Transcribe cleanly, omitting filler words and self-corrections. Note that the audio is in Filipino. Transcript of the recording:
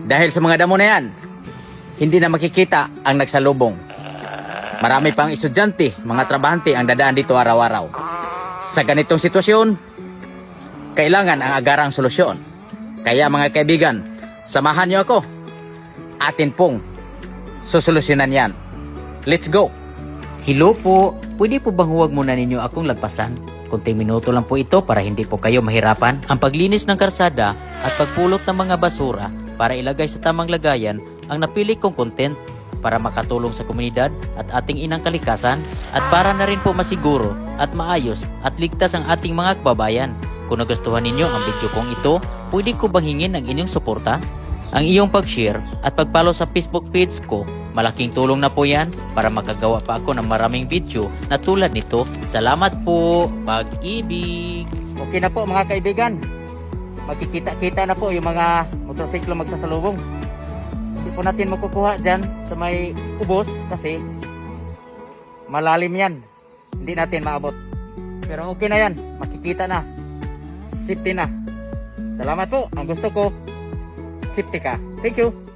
Dahil sa mga damo na yan, hindi na makikita ang nagsalubong. Marami pang estudyante, mga trabahante ang dadaan dito araw-araw. Sa ganitong sitwasyon, kailangan ang agarang solusyon. Kaya mga kaibigan, samahan niyo ako. Atin pong susolusyonan yan. Let's go! Hello po, pwede po bang huwag muna ninyo akong lagpasan? Kunting minuto lang po ito para hindi po kayo mahirapan. Ang paglinis ng karsada at pagpulot ng mga basura para ilagay sa tamang lagayan ang napili kong content para makatulong sa komunidad at ating inang kalikasan at para na rin po masiguro at maayos at ligtas ang ating mga kababayan. Kung nagustuhan ninyo ang video kong ito, pwede ko bang hingin ang inyong suporta? Ang iyong pag-share at pag-follow sa Facebook page ko, malaking tulong na po yan para makagawa pa ako ng maraming video na tulad nito. Salamat po, pag-ibig! Okay na po mga kaibigan. Magkikita-kita na po yung mga motorsiklo magsasalubong. Hindi po natin makukuha dyan sa may ubos kasi malalim yan. Hindi natin maabot. Pero okay na yan. Makikita na. Safety na. Salamat po. Ang gusto ko, safety ka. Thank you.